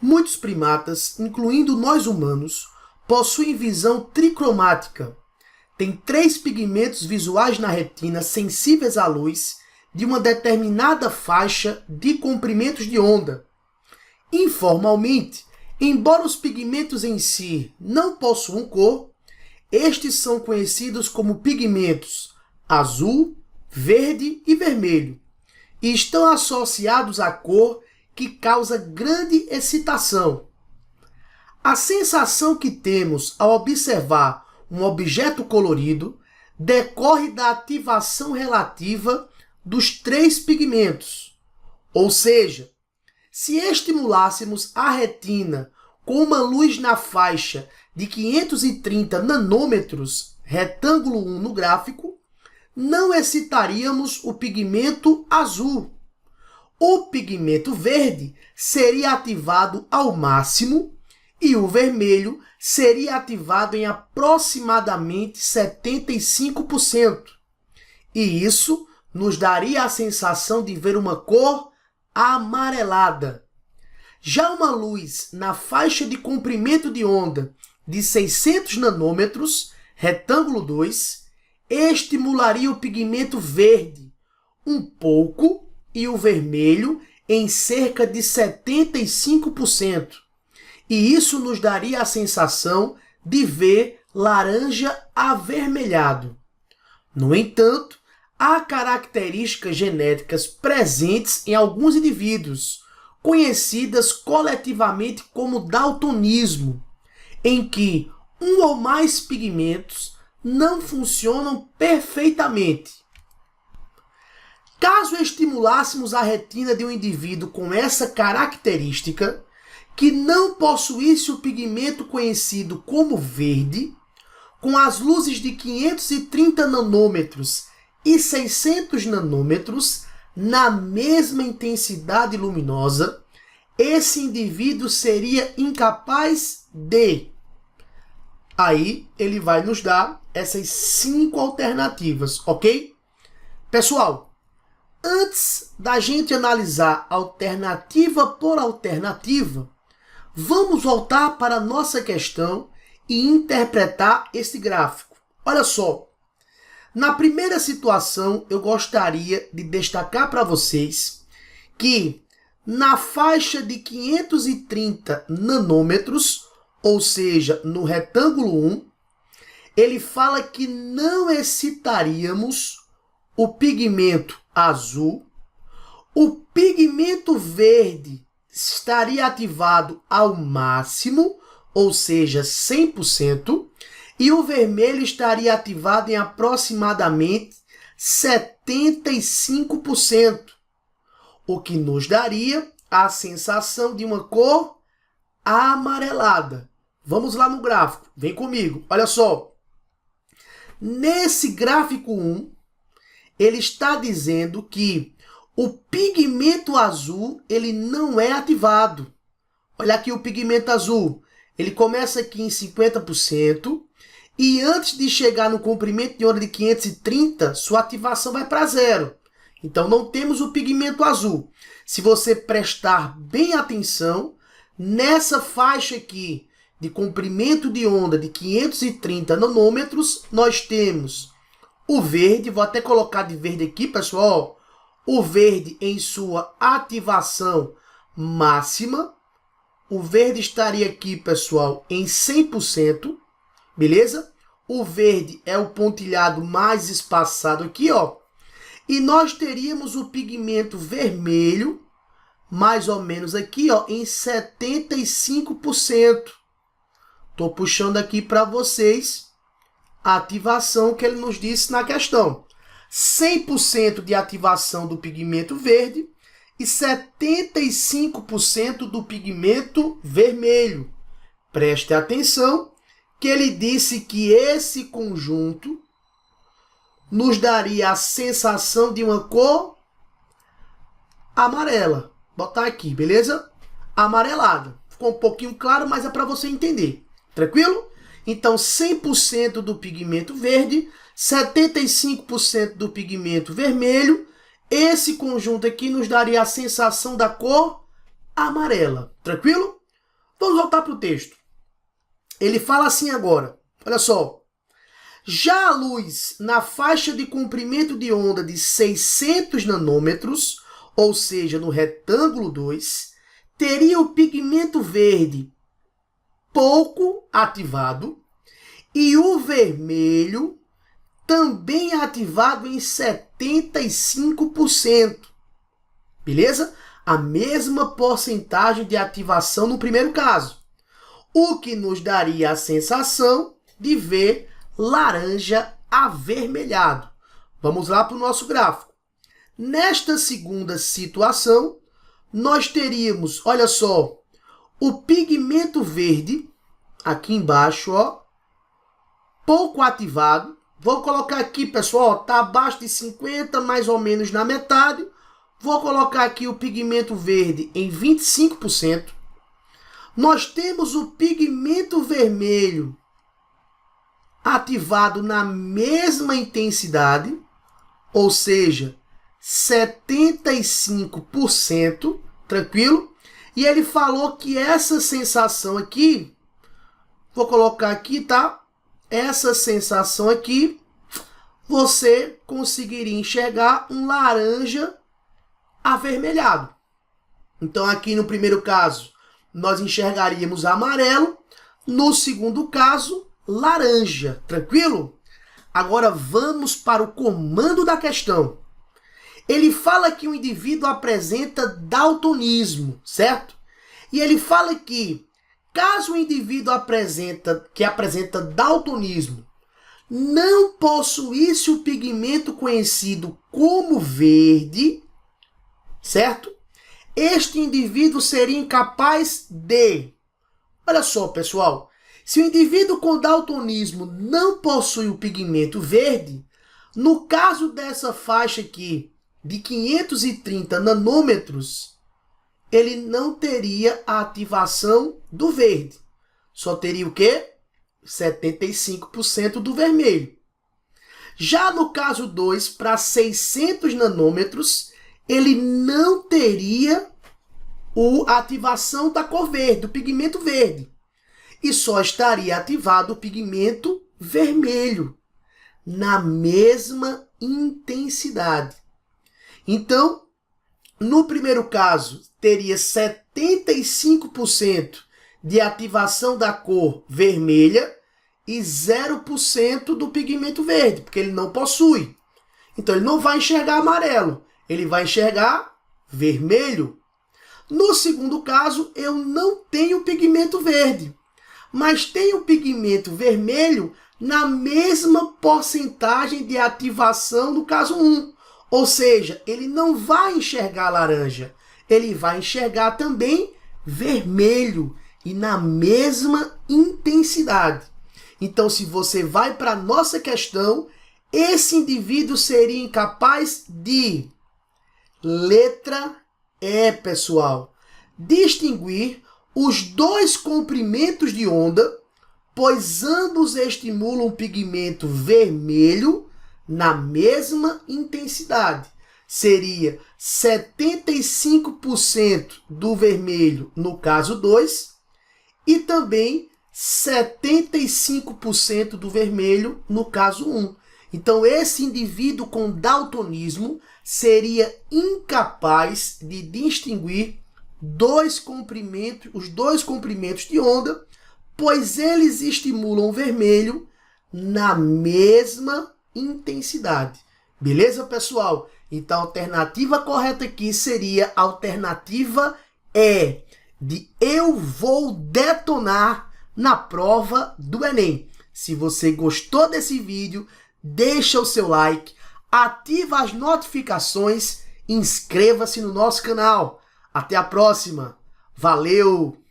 Muitos primatas, incluindo nós humanos, possuem visão tricromática. Tem 3 pigmentos visuais na retina sensíveis à luz de uma determinada faixa de comprimentos de onda. Informalmente, embora os pigmentos em si não possuam cor, estes são conhecidos como pigmentos azul, verde e vermelho, e estão associados à cor que causa grande excitação. A sensação que temos ao observar um objeto colorido decorre da ativação relativa dos 3 pigmentos. Ou seja, se estimulássemos a retina com uma luz na faixa de 530 nanômetros, retângulo 1 no gráfico, não excitaríamos o pigmento azul. O pigmento verde seria ativado ao máximo e o vermelho seria ativado em aproximadamente 75%. E isso nos daria a sensação de ver uma cor amarelada. Já uma luz na faixa de comprimento de onda de 600 nanômetros, retângulo 2, estimularia o pigmento verde um pouco e o vermelho em cerca de 75%. E isso nos daria a sensação de ver laranja avermelhado. No entanto, há características genéticas presentes em alguns indivíduos, conhecidas coletivamente como daltonismo, em que um ou mais pigmentos não funcionam perfeitamente. Caso estimulássemos a retina de um indivíduo com essa característica, que não possuísse o pigmento conhecido como verde, com as luzes de 530 nanômetros e 600 nanômetros na mesma intensidade luminosa, esse indivíduo seria incapaz de... Aí ele vai nos dar essas 5 alternativas, ok? Pessoal, antes da gente analisar alternativa por alternativa, vamos voltar para a nossa questão e interpretar esse gráfico. Olha só, na primeira situação eu gostaria de destacar para vocês que na faixa de 530 nanômetros, ou seja, no retângulo 1, ele fala que não excitaríamos o pigmento azul, o pigmento verde estaria ativado ao máximo, ou seja, 100%, e o vermelho estaria ativado em aproximadamente 75%, o que nos daria a sensação de uma cor amarelada. Vamos lá no gráfico, vem comigo, olha só. Nesse gráfico 1, ele está dizendo que o pigmento azul ele não é ativado. Olha aqui o pigmento azul. Ele começa aqui em 50% e antes de chegar no comprimento de onda de 530, sua ativação vai para 0. Então não temos o pigmento azul. Se você prestar bem atenção, nessa faixa aqui de comprimento de onda de 530 nanômetros, nós temos o verde, vou até colocar de verde aqui, pessoal. O verde em sua ativação máxima. O verde estaria aqui, pessoal, em 100%, beleza? O verde é o pontilhado mais espaçado aqui, ó. E nós teríamos o pigmento vermelho, mais ou menos aqui, ó, em 75%. Estou puxando aqui para vocês a ativação que ele nos disse na questão. 100% de ativação do pigmento verde e 75% do pigmento vermelho. Preste atenção que ele disse que esse conjunto nos daria a sensação de uma cor amarela. Vou botar aqui, beleza? Amarelada. Ficou um pouquinho claro, mas é para você entender. Tranquilo? Então, 100% do pigmento verde, 75% do pigmento vermelho. Esse conjunto aqui nos daria a sensação da cor amarela. Tranquilo? Vamos voltar para o texto. Ele fala assim agora, olha só. Já a luz na faixa de comprimento de onda de 600 nanômetros, ou seja, no retângulo 2, teria o pigmento verde pouco ativado e o vermelho também ativado em 75%. Beleza? A mesma porcentagem de ativação no primeiro caso, o que nos daria a sensação de ver laranja avermelhado. Vamos lá para o nosso gráfico. Nesta segunda situação, nós teríamos, olha só, o pigmento verde, aqui embaixo, ó, pouco ativado. Vou colocar aqui, pessoal, está abaixo de 50, mais ou menos na metade. Vou colocar aqui o pigmento verde em 25%. Nós temos o pigmento vermelho ativado na mesma intensidade, ou seja, 75%, tranquilo? E ele falou que essa sensação aqui, vou colocar aqui, tá? Essa sensação aqui, você conseguiria enxergar um laranja avermelhado. Então aqui no primeiro caso, nós enxergaríamos amarelo. No segundo caso, laranja. Tranquilo? Agora vamos para o comando da questão. Ele fala que o indivíduo apresenta daltonismo, certo? E ele fala que caso o indivíduo apresenta daltonismo não possuísse o pigmento conhecido como verde, certo? Este indivíduo seria incapaz de... Olha só, pessoal. Se o indivíduo com daltonismo não possui o pigmento verde, no caso dessa faixa aqui, de 530 nanômetros, ele não teria a ativação do verde. Só teria o quê? 75% do vermelho. Já no caso 2, para 600 nanômetros, ele não teria a ativação da cor verde, do pigmento verde. E só estaria ativado o pigmento vermelho, na mesma intensidade. Então, no primeiro caso, teria 75% de ativação da cor vermelha e 0% do pigmento verde, porque ele não possui. Então, ele não vai enxergar amarelo, ele vai enxergar vermelho. No segundo caso, eu não tenho pigmento verde, mas tenho pigmento vermelho na mesma porcentagem de ativação do caso 1. Ou seja, ele não vai enxergar laranja, ele vai enxergar também vermelho e na mesma intensidade. Então, se você vai para a nossa questão, esse indivíduo seria incapaz de, letra E, pessoal, distinguir os dois comprimentos de onda, pois ambos estimulam o pigmento vermelho na mesma intensidade. Seria 75% do vermelho no caso 2 e também 75% do vermelho no caso 1. Então, esse indivíduo com daltonismo seria incapaz de distinguir os dois comprimentos de onda, pois eles estimulam o vermelho na mesma intensidade. Beleza, pessoal? Então, a alternativa correta aqui seria a alternativa E, de eu vou detonar na prova do Enem. Se você gostou desse vídeo, deixa o seu like, ativa as notificações, inscreva-se no nosso canal. Até a próxima. Valeu!